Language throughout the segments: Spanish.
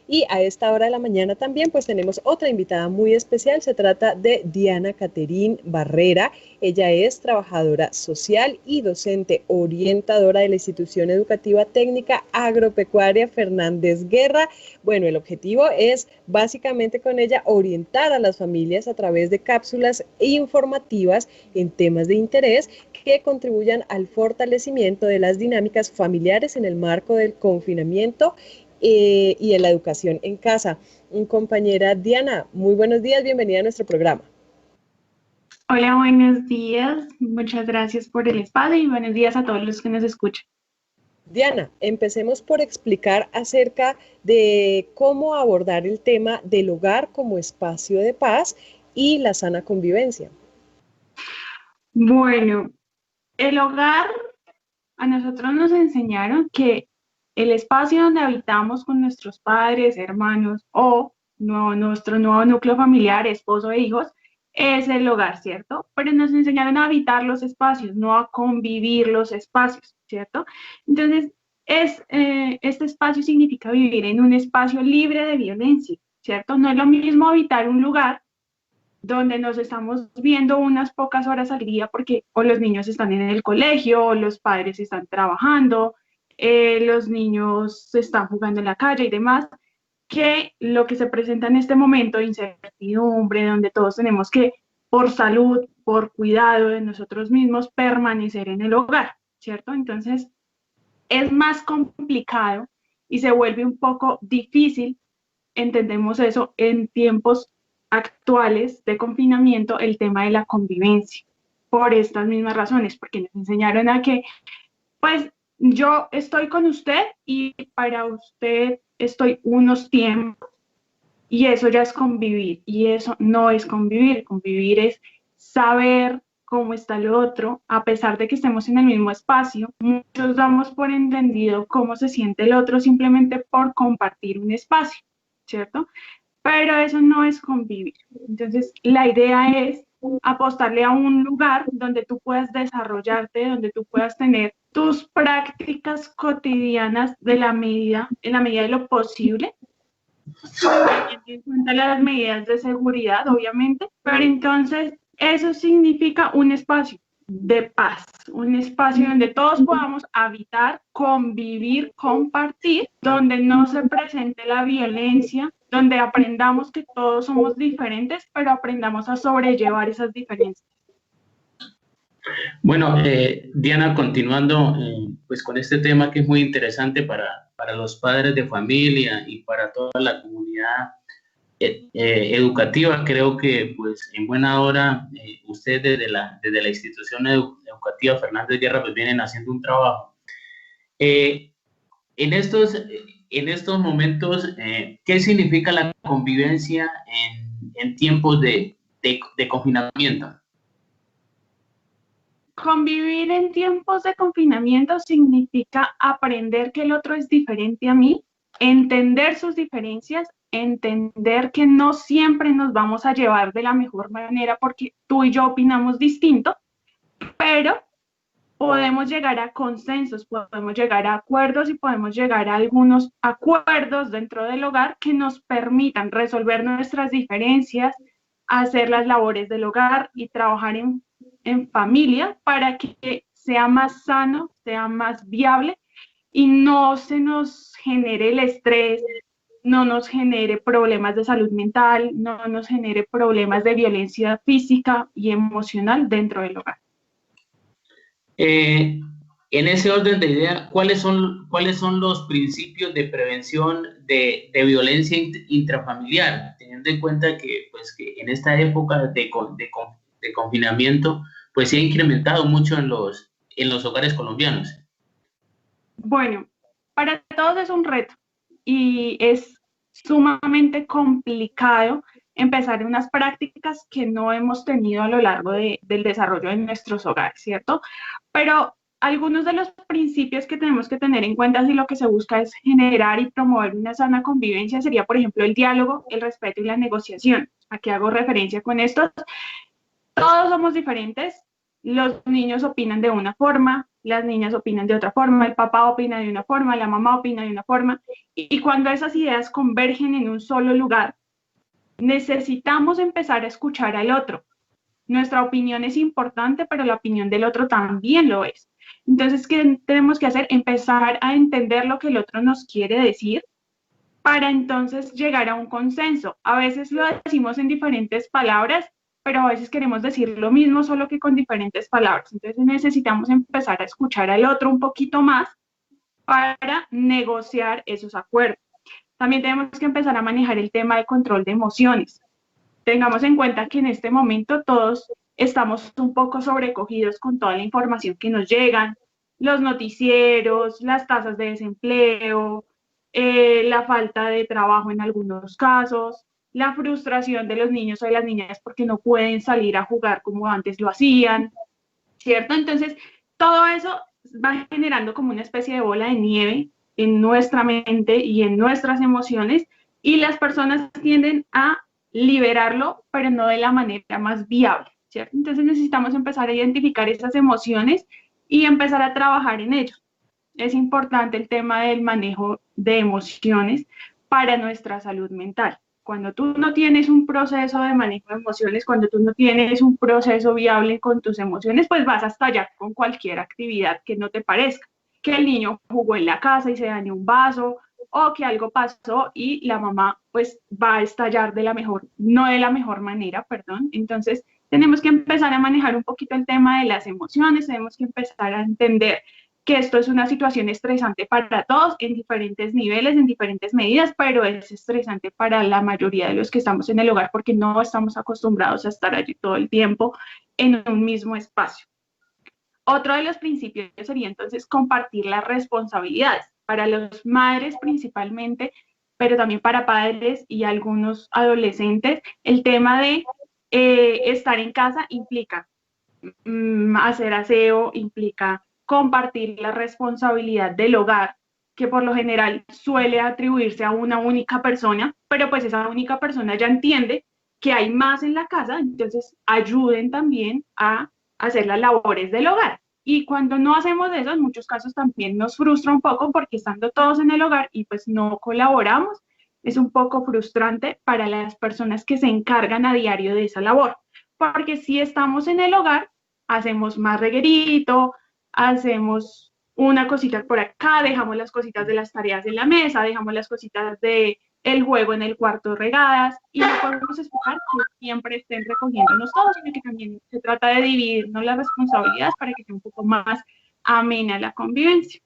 Y a esta hora de la mañana también pues tenemos otra invitada muy especial. Se trata de Diana Caterín Barrera. Ella es trabajadora social y docente orientadora de la institución educativa técnica agropecuaria Fernández Guerra. Bueno, el objetivo es básicamente con ella orientar a las familias a través de cápsulas informativas en temas de interés que contribuyan al fortalecimiento de las dinámicas familiares en el marco del confinamiento y en la educación en casa. Compañera Diana, muy buenos días, bienvenida a nuestro programa. Hola, buenos días. Muchas gracias por el espacio y buenos días a todos los que nos escuchan. Diana, empecemos por explicar acerca de cómo abordar el tema del hogar como espacio de paz y la sana convivencia. Bueno, el hogar, a nosotros nos enseñaron que el espacio donde habitamos con nuestros padres, hermanos o nuestro nuevo núcleo familiar, esposo e hijos, es el hogar, ¿cierto? Pero nos enseñaron a habitar los espacios, no a convivir los espacios, ¿cierto? Entonces, este espacio significa vivir en un espacio libre de violencia, ¿cierto? No es lo mismo habitar un lugar donde nos estamos viendo unas pocas horas al día porque o los niños están en el colegio, o los padres están trabajando, los niños están jugando en la calle y demás, que lo que se presenta en este momento de incertidumbre, donde todos tenemos que, por salud, por cuidado de nosotros mismos, permanecer en el hogar, ¿cierto? Entonces, es más complicado y se vuelve un poco difícil, entendemos eso, en tiempos actuales de confinamiento, el tema de la convivencia, por estas mismas razones, porque nos enseñaron a que, pues, yo estoy con usted y para usted estoy unos tiempos, y eso ya es convivir, y eso no es convivir. Convivir es saber cómo está el otro, a pesar de que estemos en el mismo espacio. Muchos damos por entendido cómo se siente el otro simplemente por compartir un espacio, ¿cierto? Pero eso no es convivir. Entonces, la idea es apostarle a un lugar donde tú puedas desarrollarte, donde tú puedas tener tus prácticas cotidianas en la medida de lo posible, teniendo en cuenta las medidas de seguridad, obviamente, pero entonces eso significa un espacio de paz, un espacio donde todos podamos habitar, convivir, compartir, donde no se presente la violencia, donde aprendamos que todos somos diferentes, pero aprendamos a sobrellevar esas diferencias. Bueno, Diana, continuando pues con este tema que es muy interesante para los padres de familia y para toda la comunidad educativa, creo que pues en buena hora ustedes desde la institución educativa Fernández Guerra pues vienen haciendo un trabajo. Eh, en estos momentos, ¿qué significa la convivencia en tiempos de confinamiento? Convivir en tiempos de confinamiento significa aprender que el otro es diferente a mí, entender sus diferencias, entender que no siempre nos vamos a llevar de la mejor manera porque tú y yo opinamos distinto, pero podemos llegar a consensos, podemos llegar a acuerdos y podemos llegar a algunos acuerdos dentro del hogar que nos permitan resolver nuestras diferencias, hacer las labores del hogar y trabajar en familia para que sea más sano, sea más viable y no se nos genere el estrés, no nos genere problemas de salud mental, no nos genere problemas de violencia física y emocional dentro del hogar. En ese orden de idea, cuáles son los principios de prevención de violencia intrafamiliar? Teniendo en cuenta que, pues, que en esta época de confinamiento, pues se ha incrementado mucho en los hogares colombianos. Bueno, para todos es un reto y es sumamente complicado empezar unas prácticas que no hemos tenido a lo largo del desarrollo de nuestros hogares, ¿cierto? Pero algunos de los principios que tenemos que tener en cuenta si lo que se busca es generar y promover una sana convivencia sería, por ejemplo, el diálogo, el respeto y la negociación. ¿A qué hago referencia con esto? Todos somos diferentes, los niños opinan de una forma, las niñas opinan de otra forma, el papá opina de una forma, la mamá opina de una forma, y cuando esas ideas convergen en un solo lugar, necesitamos empezar a escuchar al otro. Nuestra opinión es importante, pero la opinión del otro también lo es. Entonces, ¿qué tenemos que hacer? Empezar a entender lo que el otro nos quiere decir para entonces llegar a un consenso. A veces lo decimos en diferentes palabras, pero a veces queremos decir lo mismo, solo que con diferentes palabras. Entonces necesitamos empezar a escuchar al otro un poquito más para negociar esos acuerdos. También tenemos que empezar a manejar el tema de control de emociones. Tengamos en cuenta que en este momento todos estamos un poco sobrecogidos con toda la información que nos llegan, los noticieros, las tasas de desempleo, la falta de trabajo en algunos casos, la frustración de los niños o de las niñas porque no pueden salir a jugar como antes lo hacían, ¿cierto? Entonces, todo eso va generando como una especie de bola de nieve en nuestra mente y en nuestras emociones, y las personas tienden a liberarlo, pero no de la manera más viable, ¿cierto? Entonces necesitamos empezar a identificar esas emociones y empezar a trabajar en ello. Es importante el tema del manejo de emociones para nuestra salud mental. Cuando tú no tienes un proceso de manejo de emociones, cuando tú no tienes un proceso viable con tus emociones, pues vas a estallar con cualquier actividad que no te parezca. Que el niño jugó en la casa y se dañó un vaso, o que algo pasó y la mamá pues va a estallar de la mejor, no de la mejor manera, perdón. Entonces tenemos que empezar a manejar un poquito el tema de las emociones, tenemos que empezar a entender que esto es una situación estresante para todos en diferentes niveles, en diferentes medidas, pero es estresante para la mayoría de los que estamos en el hogar porque no estamos acostumbrados a estar allí todo el tiempo en un mismo espacio. Otro de los principios sería entonces compartir las responsabilidades para las madres principalmente, pero también para padres y algunos adolescentes. El tema de estar en casa implica hacer aseo, implica compartir la responsabilidad del hogar, que por lo general suele atribuirse a una única persona, pero pues esa única persona ya entiende que hay más en la casa, entonces ayuden también a hacer las labores del hogar. Y cuando no hacemos eso, en muchos casos también nos frustra un poco porque estando todos en el hogar y pues no colaboramos, es un poco frustrante para las personas que se encargan a diario de esa labor. Porque si estamos en el hogar, hacemos más reguerito, hacemos una cosita por acá, dejamos las cositas de las tareas en la mesa, dejamos las cositas de el juego en el cuarto regadas, y no podemos esperar que siempre estén recogiéndonos todos, sino que también se trata de dividirnos las responsabilidades para que sea un poco más amena la convivencia.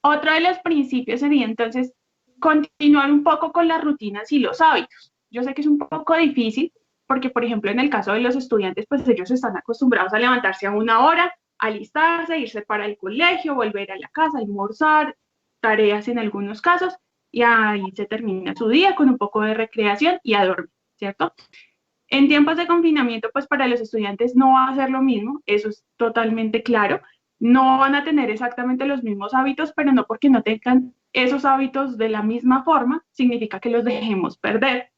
Otro de los principios sería entonces continuar un poco con las rutinas y los hábitos. Yo sé que es un poco difícil porque, por ejemplo, en el caso de los estudiantes, pues ellos están acostumbrados a levantarse a una hora, alistarse, irse para el colegio, volver a la casa, almorzar, tareas en algunos casos, y ahí se termina su día con un poco de recreación y a dormir, ¿cierto? En tiempos de confinamiento, pues para los estudiantes no va a ser lo mismo, eso es totalmente claro. No van a tener exactamente los mismos hábitos, pero no porque no tengan esos hábitos de la misma forma, significa que los dejemos perder.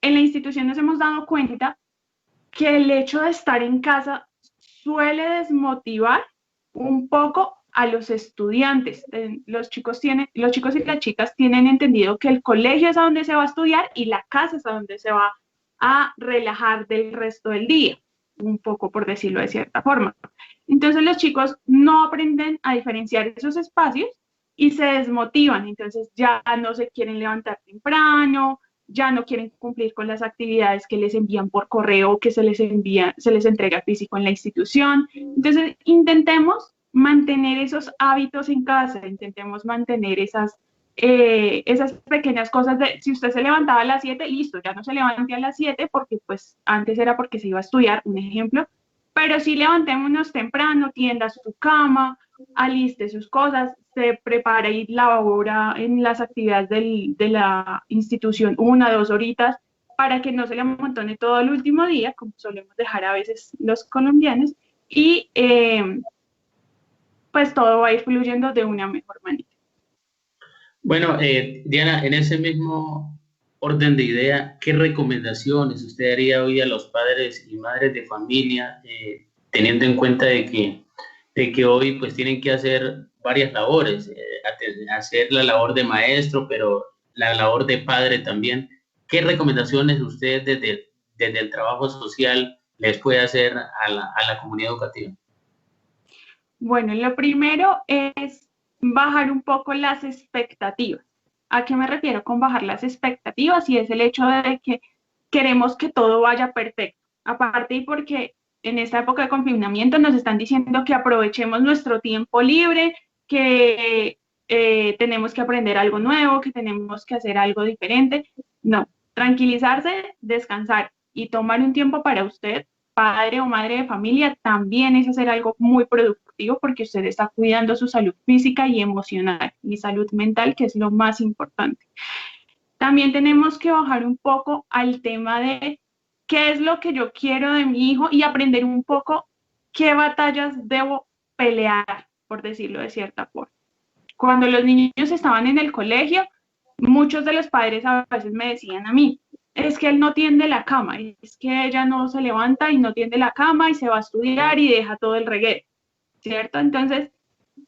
En la institución nos hemos dado cuenta que el hecho de estar en casa suele desmotivar un poco a los estudiantes. Los chicos y las chicas tienen entendido que el colegio es a donde se va a estudiar y la casa es a donde se va a relajar del resto del día, un poco por decirlo de cierta forma. Entonces los chicos no aprenden a diferenciar esos espacios y se desmotivan, entonces ya no se quieren levantar temprano, ya no quieren cumplir con las actividades que les envían por correo, que se les entrega físico en la institución. Entonces intentemos mantener esos hábitos en casa, intentemos mantener esas pequeñas cosas de, si usted se levantaba a las 7, listo, ya no se levante a las 7 porque pues antes era porque se iba a estudiar, un ejemplo, pero sí levantémonos temprano, tienda su cama, aliste sus cosas, se prepara y labora en las actividades de la institución 1 o 2 horitas para que no se le amontone todo el último día, como solemos dejar a veces los colombianos, y pues todo va a ir fluyendo de una mejor manera. Bueno, Diana, en ese mismo orden de idea, ¿qué recomendaciones usted daría hoy a los padres y madres de familia, teniendo en cuenta de que de que hoy pues tienen que hacer varias labores, hacer la labor de maestro, pero la labor de padre también. ¿Qué recomendaciones usted desde el trabajo social les puede hacer a la comunidad educativa? Bueno, lo primero es bajar un poco las expectativas. ¿A qué me refiero con bajar las expectativas? Y es el hecho de que queremos que todo vaya perfecto. Aparte y porque en esta época de confinamiento nos están diciendo que aprovechemos nuestro tiempo libre, que tenemos que aprender algo nuevo, que tenemos que hacer algo diferente. No, tranquilizarse, descansar y tomar un tiempo para usted, padre o madre de familia, también es hacer algo muy productivo porque usted está cuidando su salud física y emocional y salud mental, que es lo más importante. También tenemos que bajar un poco al tema de qué es lo que yo quiero de mi hijo y aprender un poco qué batallas debo pelear, por decirlo de cierta forma. Cuando los niños estaban en el colegio, muchos de los padres a veces me decían a mí, es que él no tiende la cama, es que ella no se levanta y no tiende la cama y se va a estudiar y deja todo el reguero, ¿cierto? Entonces,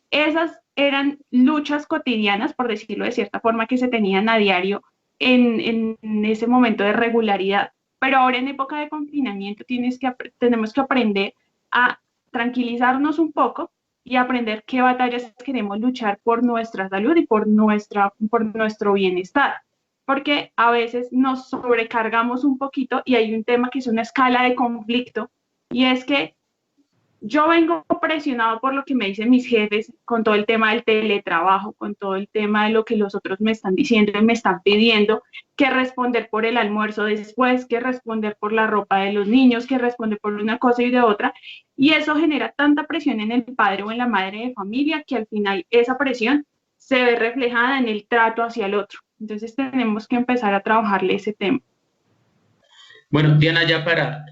esas eran luchas cotidianas, por decirlo de cierta forma, que se tenían a diario en ese momento de regularidad. Pero ahora en época de confinamiento tenemos que aprender a tranquilizarnos un poco y aprender qué batallas queremos luchar por nuestra salud y por nuestro bienestar. Porque a veces nos sobrecargamos un poquito y hay un tema que es una escala de conflicto y es que yo vengo presionado por lo que me dicen mis jefes con todo el tema del teletrabajo, con todo el tema de lo que los otros me están diciendo y me están pidiendo, que responder por el almuerzo después, que responder por la ropa de los niños, que responder por una cosa y de otra. Y eso genera tanta presión en el padre o en la madre de familia que al final esa presión se ve reflejada en el trato hacia el otro. Entonces tenemos que empezar a trabajarle ese tema. Bueno, Diana, ya para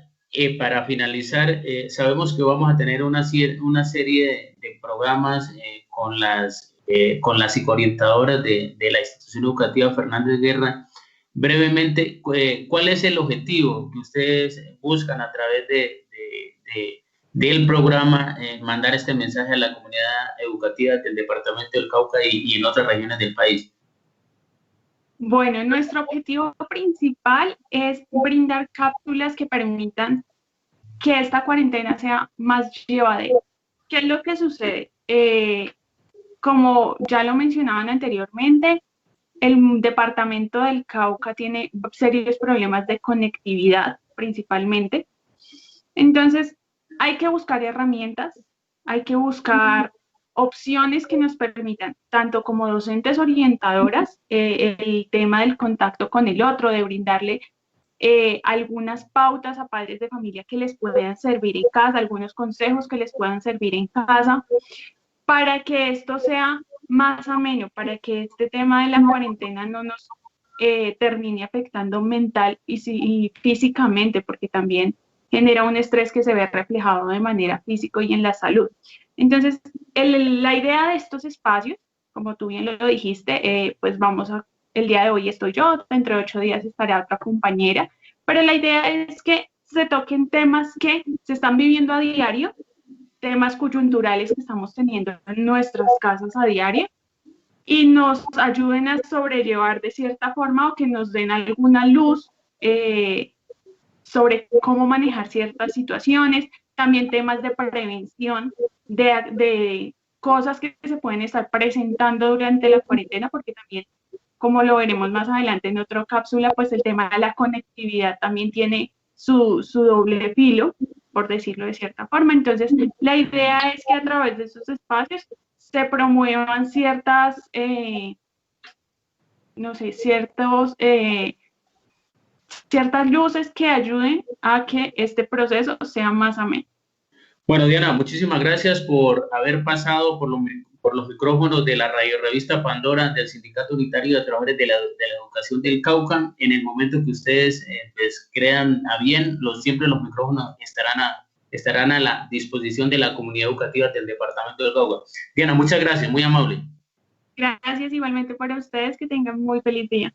finalizar, sabemos que vamos a tener una serie de programas con las psicoorientadoras de la institución educativa Fernández Guerra. Brevemente, ¿cuál es el objetivo que ustedes buscan a través del programa, mandar este mensaje a la comunidad educativa del departamento del Cauca y en otras regiones del país? Bueno, nuestro objetivo principal es brindar cápsulas que permitan que esta cuarentena sea más llevadera. ¿Qué es lo que sucede? Como ya lo mencionaban anteriormente, el departamento del Cauca tiene serios problemas de conectividad principalmente. Entonces, hay que buscar herramientas, hay que buscar opciones que nos permitan, tanto como docentes orientadoras, el tema del contacto con el otro, de brindarle algunas pautas a padres de familia que les puedan servir en casa, algunos consejos que les puedan servir en casa, para que esto sea más ameno, para que este tema de la cuarentena no nos termine afectando mental y físicamente, porque también genera un estrés que se ve reflejado de manera física y en la salud. Entonces, la idea de estos espacios, como tú bien lo dijiste, pues el día de hoy estoy yo, dentro de 8 días estará otra compañera, pero la idea es que se toquen temas que se están viviendo a diario, temas coyunturales que estamos teniendo en nuestras casas a diario y nos ayuden a sobrellevar de cierta forma o que nos den alguna luz sobre cómo manejar ciertas situaciones, también temas de prevención, de cosas que se pueden estar presentando durante la cuarentena, porque también, como lo veremos más adelante en otra cápsula, pues el tema de la conectividad también tiene su doble filo, por decirlo de cierta forma. Entonces, la idea es que a través de esos espacios se promuevan ciertas, no sé, ciertas luces que ayuden a que este proceso sea más ameno. Bueno, Diana, muchísimas gracias por haber pasado por los micrófonos de la radio revista Pandora del Sindicato Unitario de Trabajadores de la Educación del Cauca. En el momento que ustedes pues, crean a bien, siempre los micrófonos estarán a la disposición de la comunidad educativa del departamento del Cauca. Diana, muchas gracias, muy amable. Gracias igualmente para ustedes, que tengan muy feliz día.